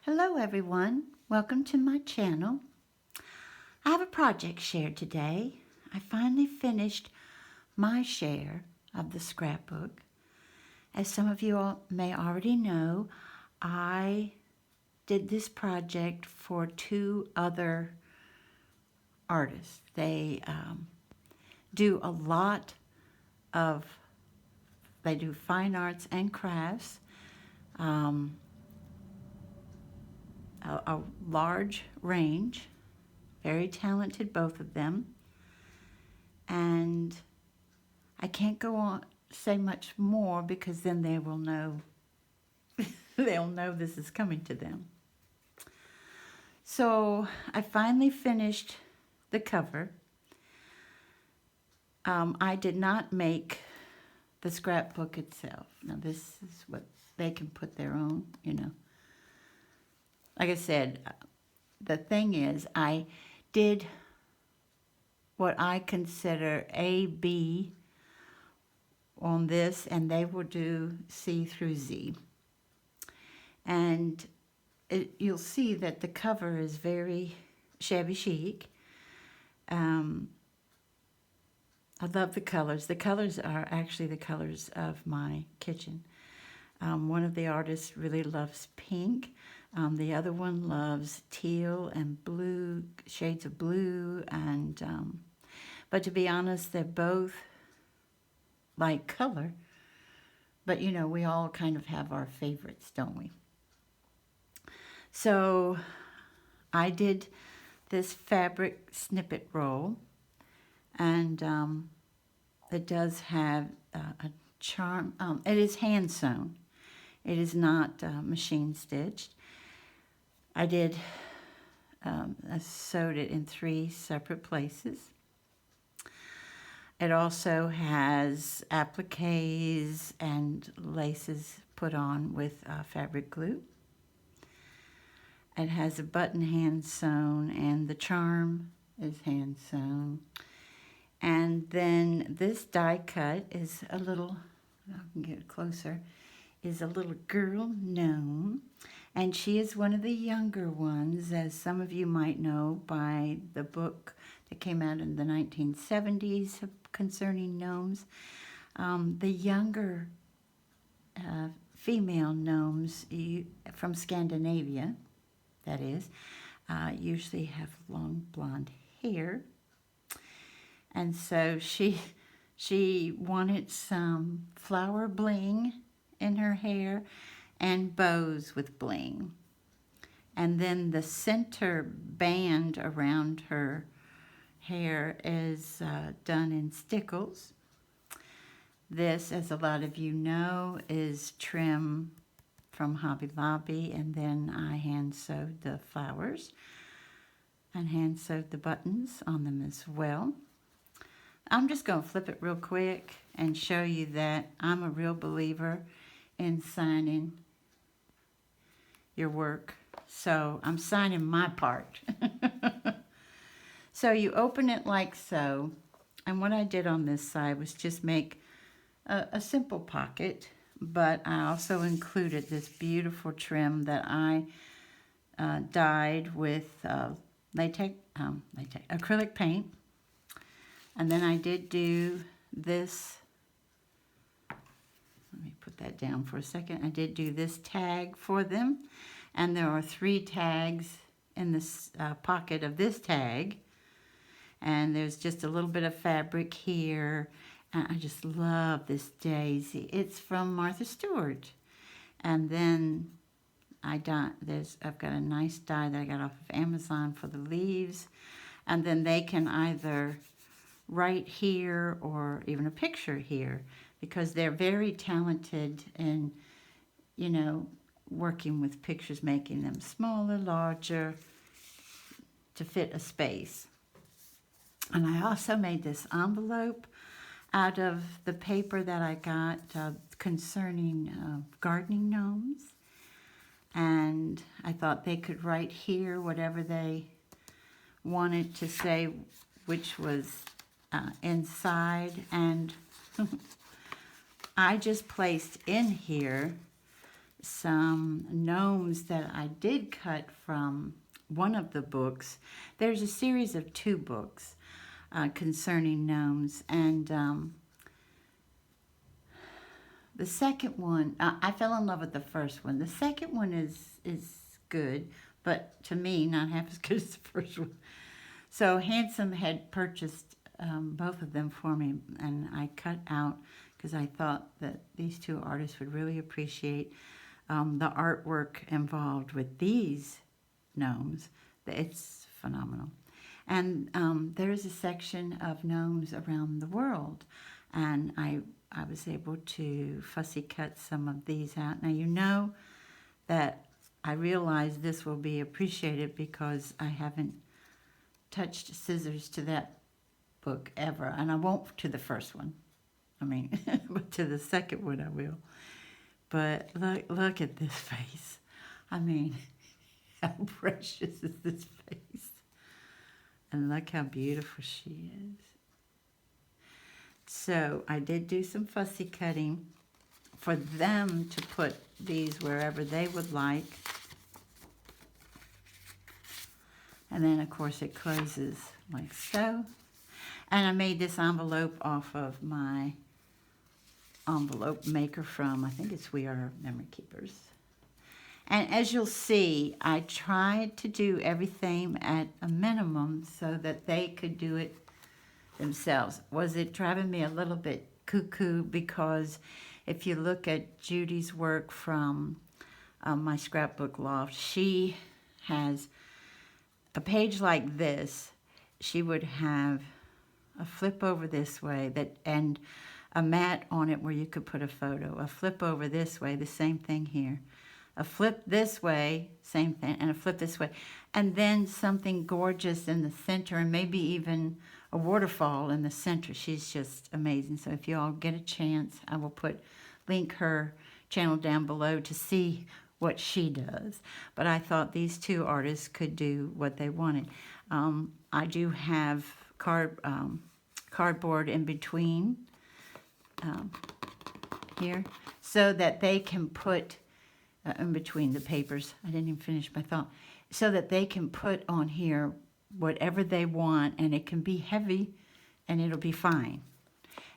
Hello everyone, welcome to my channel. I have a project shared today. I finally finished my share of the scrapbook. As some of you all may already know, I did this project for two other artists. They do a lot of, they do fine arts and crafts. A large range, very talented, both of them. And I can't go on say much more because then they will know, they'll know this is coming to them. So I finally finished the cover. I did not make the scrapbook itself. Now this is what they can put their own, you know. Like I said, the thing is, I did what I consider A, B on this, and they will do C through Z. And you'll see that the cover is very shabby chic. I love the colors. The colors are actually the colors of my kitchen. One of the artists really loves pink. The other one loves teal and blue, shades of blue, and but to be honest, they're both like color, but you know, we all kind of have our favorites, don't we? So I did this fabric snippet roll, and it does have a charm. It is hand sewn. It is not machine stitched. I sewed it in 3 separate places. It also has appliques and laces put on with fabric glue. It has a button hand sewn, and the charm is hand sewn. And then this die cut is a little, I can get it closer, is a little girl gnome. And she is one of the younger ones, as some of you might know by the book that came out in the 1970s concerning gnomes. The younger female gnomes from Scandinavia, that is, usually have long blonde hair. And so she wanted some flower bling in her hair and bows with bling. And then the center band around her hair is done in stickles. This, as a lot of you know, is trim from Hobby Lobby, and then I hand sewed the flowers and hand sewed the buttons on them as well. I'm just going to flip it real quick and show you that I'm a real believer in signing your work. So I'm signing my part. So you open it like so. And what I did on this side was just make a simple pocket. But I also included this beautiful trim that I dyed with acrylic paint. And then I did do this. Let me put that down for a second. I did do this tag for them. And there are 3 tags in this pocket of this tag. And there's just a little bit of fabric here. And I just love this daisy. It's from Martha Stewart. And then I've got a nice die that I got off of Amazon for the leaves. And then they can either write here or even a picture here, because they're very talented in, you know, working with pictures, making them smaller, larger, to fit a space. And I also made this envelope out of the paper that I got concerning gardening gnomes. And I thought they could write here whatever they wanted to say, which was inside. And I just placed in here some gnomes that I did cut from one of the books. There's a series of 2 books concerning gnomes, and the second one, I fell in love with the first one. The second one is good, but to me, not half as good as the first one. So Handsome had purchased both of them for me, and I cut out because I thought that these 2 artists would really appreciate the artwork involved with these gnomes. It's phenomenal. And there is a section of gnomes around the world, and I was able to fussy cut some of these out. Now, you know that I realize this will be appreciated because I haven't touched scissors to that book ever, and I won't to the first one. I mean, but to the second one I will. But look at this face. I mean, how precious is this face? And look how beautiful she is. So I did do some fussy cutting for them to put these wherever they would like. And then, of course, it closes like so. And I made this envelope off of my envelope maker from, I think it's We Are Memory Keepers. And as you'll see, I tried to do everything at a minimum so that they could do it themselves. Was it driving me a little bit cuckoo? Because if you look at Judy's work from my scrapbook loft, she has a page like this. She would have a flip over this way and a mat on it where you could put a photo. A flip over this way, the same thing here. A flip this way, same thing, and a flip this way. And then something gorgeous in the center, and maybe even a waterfall in the center. She's just amazing. So if you all get a chance, I will link her channel down below to see what she does. But I thought these 2 artists could do what they wanted. I do have cardboard in between here so that they can put in between the papers. I didn't even finish my thought. So that they can put on here whatever they want, and it can be heavy and it'll be fine.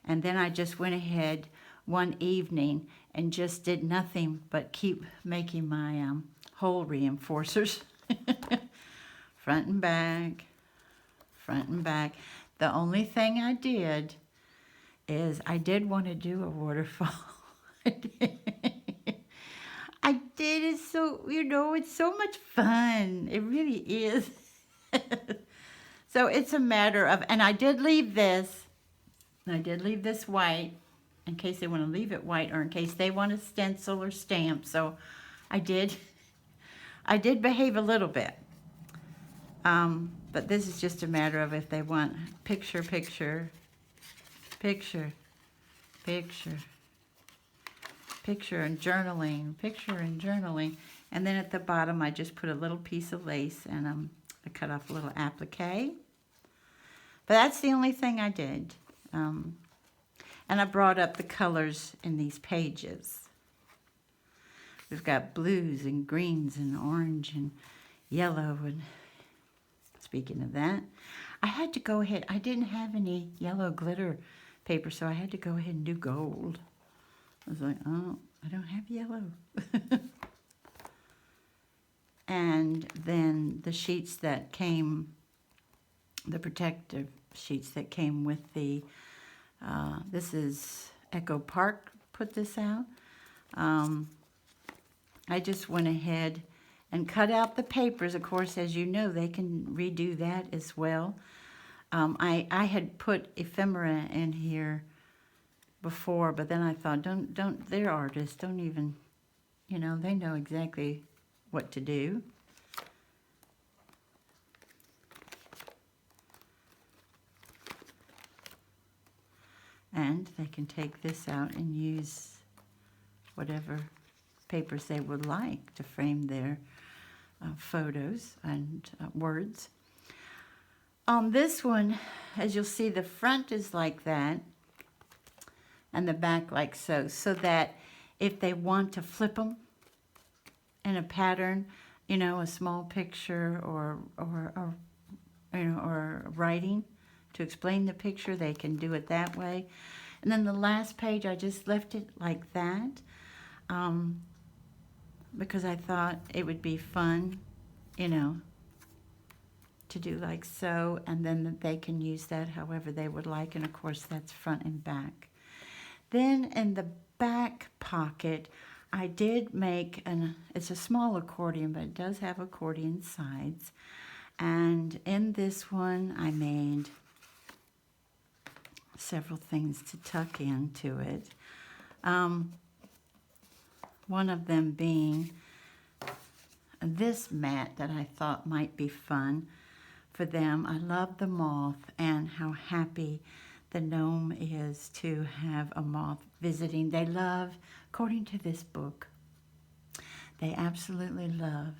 And then I just went ahead one evening and just did nothing but keep making my hole reinforcers. Front and back, front and back. The only thing I did is I did want to do a waterfall. I did. It's so, it's so much fun. It really is. So it's a matter of, and I did leave this white in case they want to leave it white or in case they want to stencil or stamp. So I did behave a little bit. But this is just a matter of if they want picture, picture, picture, picture, picture and journaling, and then at the bottom I just put a little piece of lace and I cut off a little applique. But that's the only thing I did. And I brought up the colors in these pages. We've got blues and greens and orange and yellow. And speaking of that, I had to go ahead. I didn't have any yellow glitter paper, so I had to go ahead and do gold. I was like, oh, I don't have yellow. And then the sheets that came, the protective sheets that came with the, this is Echo Park put this out. I just went ahead and cut out the papers. Of course, as you know, they can redo that as well. I had put ephemera in here before, but then I thought, they're artists, don't even, they know exactly what to do. And they can take this out and use whatever papers they would like to frame their photos and words. On this one, as you'll see, the front is like that and the back like so, so that if they want to flip them, in a pattern, you know, a small picture or you know, or writing to explain the picture, they can do it that way. And then the last page, I just left it like that because I thought it would be fun, you know, to do like so, and then they can use that however they would like, and of course that's front and back. Then in the back pocket, I did make it's a small accordion, but it does have accordion sides. And in this one, I made several things to tuck into it. One of them being this mat that I thought might be fun for them. I love the moth and how happy the gnome is to have a moth visiting. They love, according to this book, they absolutely love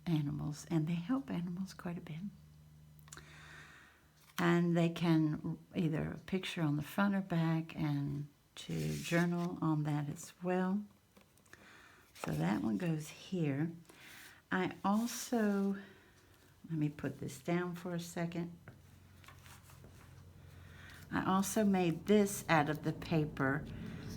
animals, and they help animals quite a bit. And they can either picture on the front or back, and to journal on that as well. So that one goes here. I also, let me put this down for a second. I also made this out of the paper.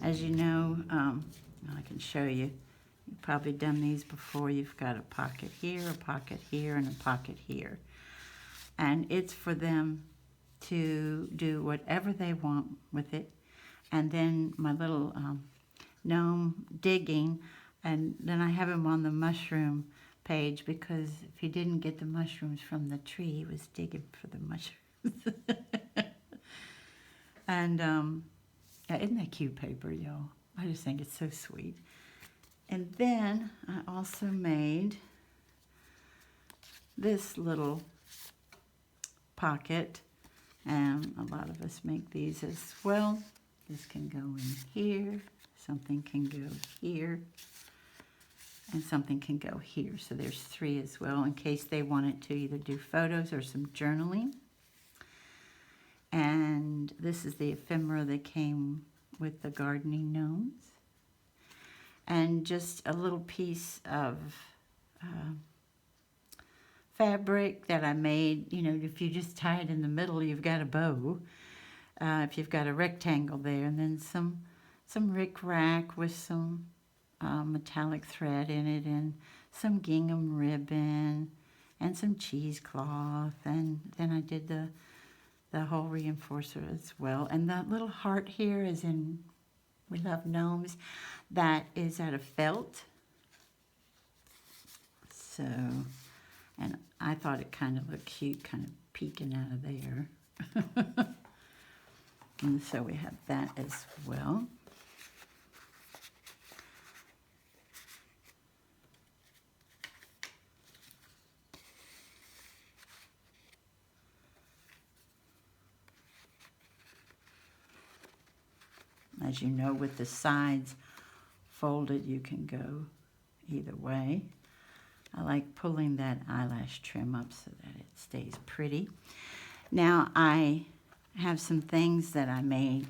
As you know, I can show you. You've probably done these before. You've got a pocket here, and a pocket here. And it's for them to do whatever they want with it. And then my little gnome digging, and then I have him on the mushroom page because if he didn't get the mushrooms from the tree, he was digging for the mushrooms. And yeah, isn't that cute paper, y'all? I just think it's so sweet. And then I also made this little pocket, and a lot of us make these as well. This can go in here, something can go here, and something can go here. So there's 3 as well in case they wanted to either do photos or some journaling. And this is the ephemera that came with the gardening gnomes. And just a little piece of fabric that I made. You know, if you just tie it in the middle, you've got a bow. If you've got a rectangle there, and then some RAK with some metallic thread in it, and some gingham ribbon, and some cheesecloth, and then I did the whole reinforcer as well. And that little heart here is in We Love Gnomes. That is out of felt. So, and I thought it kind of looked cute, kind of peeking out of there. And so we have that as well. As you know, with the sides folded, you can go either way. I like pulling that eyelash trim up so that it stays pretty. Now I have some things that I made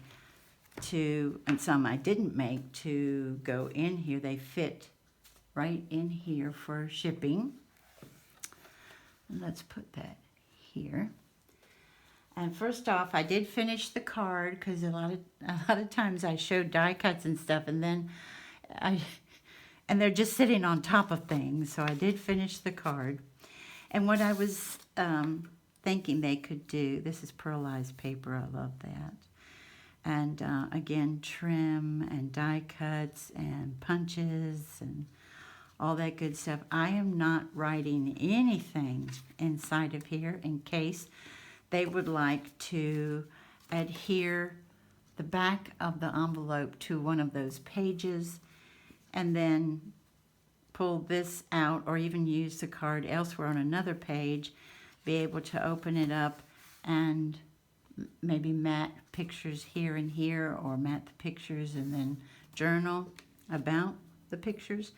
and some I didn't make to go in here. They fit right in here for shipping. And let's put that here. And first off, I did finish the card because a lot of times I showed die cuts and stuff, and then and they're just sitting on top of things. So I did finish the card. And what I was thinking they could do, this is pearlized paper. I love that. And again, trim and die cuts and punches and all that good stuff. I am not writing anything inside of here in case they would like to adhere the back of the envelope to one of those pages and then pull this out, or even use the card elsewhere on another page, be able to open it up and maybe mat pictures here and here, or mat the pictures and then journal about the pictures.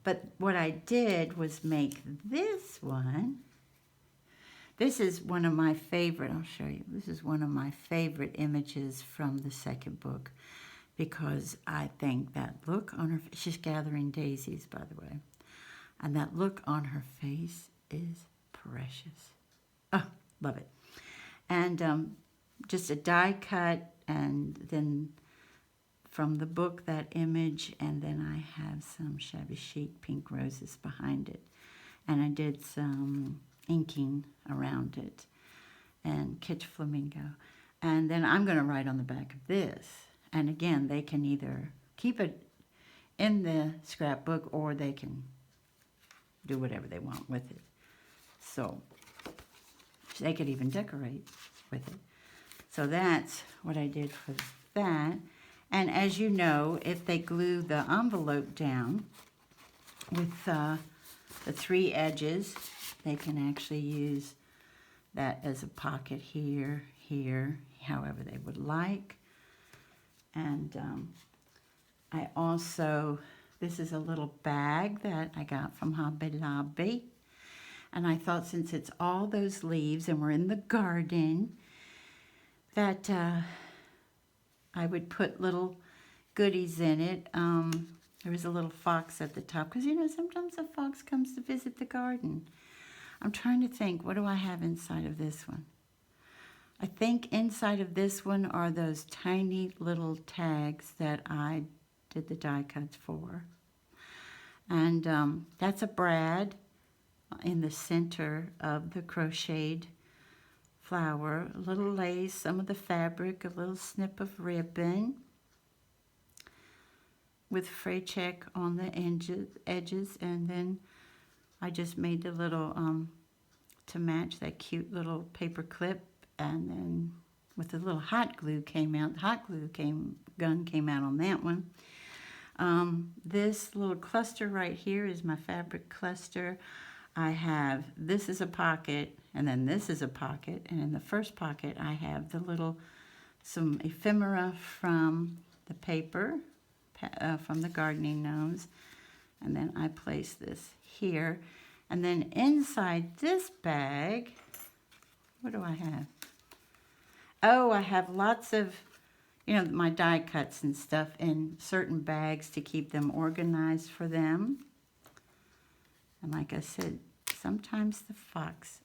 But what I did was make this one. This is one of my favorite, I'll show you. This is one of my favorite images from the second book, because I think that look on her, she's gathering daisies, by the way. And that look on her face is precious. Oh, love it. And just a die cut, and then from the book that image, and then I have some shabby chic pink roses behind it. And I did some inking around it and kitsch flamingo. And then I'm going to write on the back of this. And again, they can either keep it in the scrapbook or they can do whatever they want with it. So they could even decorate with it. So that's what I did for that. And as you know, if they glue the envelope down with the 3 edges, they can actually use that as a pocket here, here, however they would like. And I also, this is a little bag that I got from Hobby Lobby. And I thought, since it's all those leaves and we're in the garden, that I would put little goodies in it. There was a little fox at the top, because, you know, sometimes a fox comes to visit the garden. I'm trying to think, what do I have inside of this one? I think inside of this one are those tiny little tags that I did the die cuts for. And that's a brad in the center of the crocheted flower, a little lace, some of the fabric, a little snip of ribbon with fray check on the edges, and then I just made the little, to match that cute little paper clip, and then with the little hot glue came out, the hot glue gun came out on that one. This little cluster right here is my fabric cluster. I have, this is a pocket, and then this is a pocket, and in the first pocket I have the little, some ephemera from the paper, from the gardening gnomes, and then I place this here. And then inside this bag, what do I have? Oh, I have lots of, you know, my die cuts and stuff in certain bags to keep them organized for them. And like I said, sometimes a fox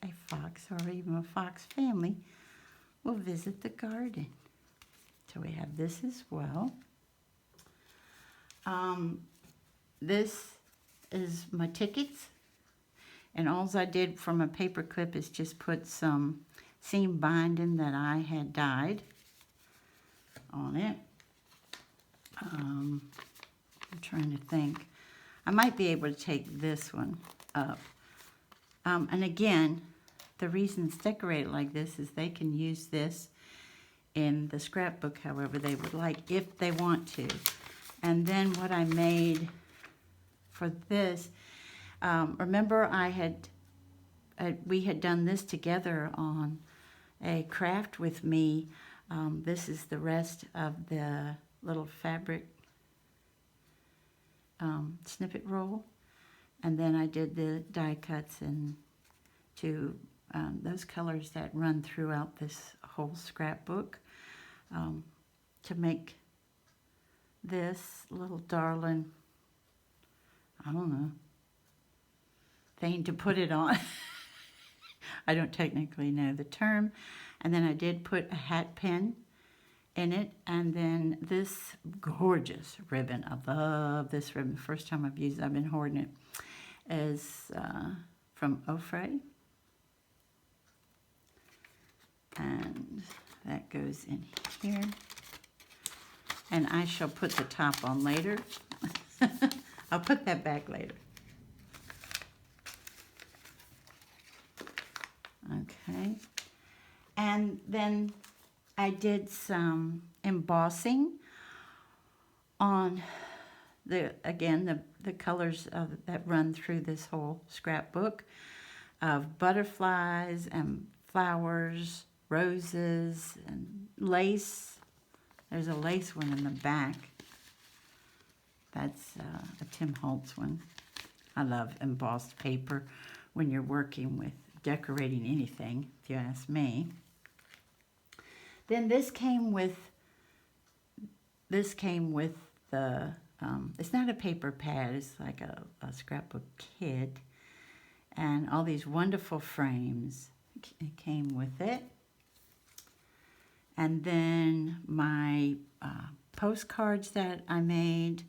or even a fox family will visit the garden. So we have this as well. This is my tickets. And all I did from a paper clip is just put some seam binding that I had dyed on it. I'm trying to think. I might be able to take this one up. And again, the reason it's decorated like this is they can use this in the scrapbook however they would like, if they want to. And then what I made for this, remember we had done this together on a craft with me. This is the rest of the little fabric snippet roll. And then I did the die cuts and to those colors that run throughout this whole scrapbook to make this little darling, I don't know, thing to put it on. I don't technically know the term. And then I did put a hat pin in it, and then this gorgeous ribbon. I love this ribbon. First time I've used it, I've been hoarding it. Is from Ofray. And that goes in here. And I shall put the top on later. I'll put that back later. Okay. And then I did some embossing on the colors that run through this whole scrapbook of butterflies and flowers, roses, and lace. There's a lace one in the back. That's a Tim Holtz one. I love embossed paper when you're working with decorating anything, if you ask me. Then this came with the it's not a paper pad, it's like a scrapbook kit. And all these wonderful frames came with it. And then my postcards that I made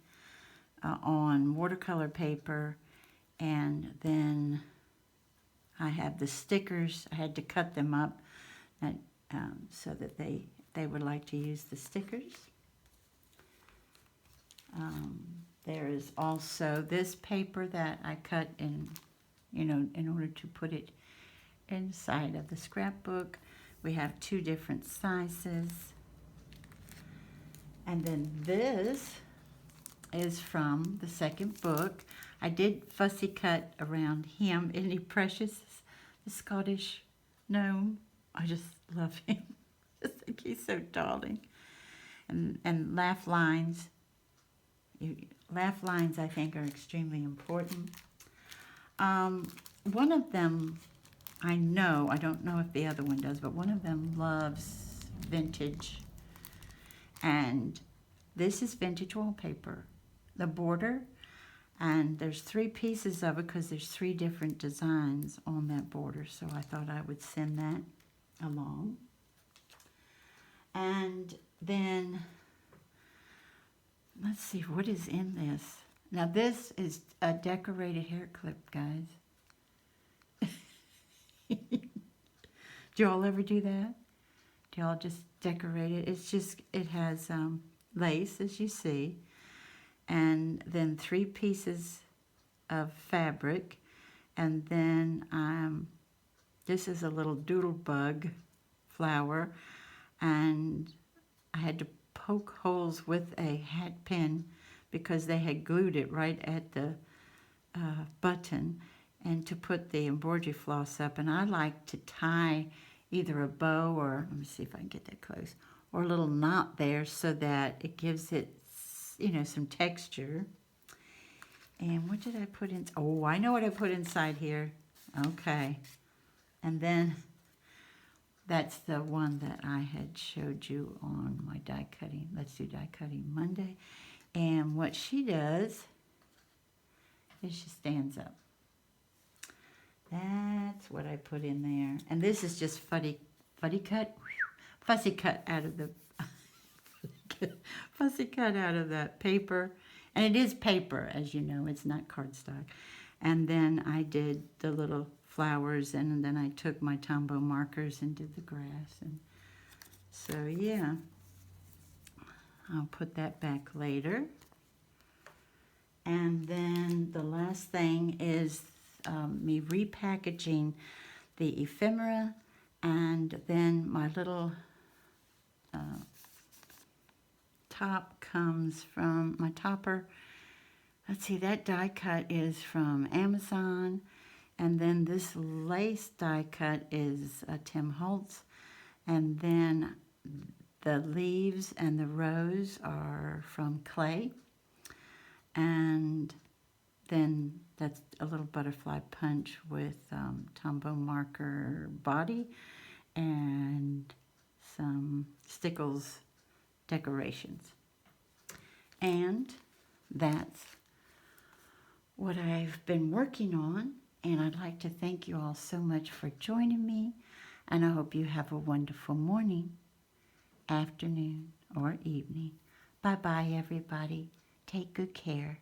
on watercolor paper. And then I have the stickers. I had to cut them up and, so that they would like to use the stickers. There is also this paper that I cut in, in order to put it inside of the scrapbook. We have 2 different sizes. And then this is from the second book. I did fussy cut around him. Isn't he precious? The Scottish gnome. I just love him. I just think he's so darling. And laugh lines. Laugh lines, I think, are extremely important. One of them, I don't know if the other one does, but one of them loves vintage. And this is vintage wallpaper. The border, and there's 3 pieces of it because there's 3 different designs on that border. So I thought I would send that along. And then, let's see, what is in this? Now this is a decorated hair clip, guys. Do y'all ever do that? Do y'all just decorate it? It has lace, as you see, and then 3 pieces of fabric, and then this is a little doodle bug flower, and I had to poke holes with a hat pin because they had glued it right at the button, and to put the embroidery floss up. And I like to tie either a bow or, let me see if I can get that close, or a little knot there so that it gives it, some texture. And what did I put in? Oh, I know what I put inside here. Okay. And then that's the one that I had showed you on my die cutting. Let's do die cutting Monday. And what she does is she stands up. That's what I put in there. And this is just fussy cut out of the fussy cut out of that paper. And it is paper, as you know, it's not cardstock. And then I did the little flowers, and then I took my Tombow markers and did the grass. And so, yeah, I'll put that back later. And then the last thing is me repackaging the ephemera, and then my little top comes from my topper. Let's see, that die cut is from Amazon, and then this lace die cut is Tim Holtz, and then the leaves and the rose are from Clay, and then that's a little butterfly punch with Tombow marker body and some Stickles decorations. And that's what I've been working on, and I'd like to thank you all so much for joining me, and I hope you have a wonderful morning, afternoon, or evening. Bye-bye, everybody. Take good care.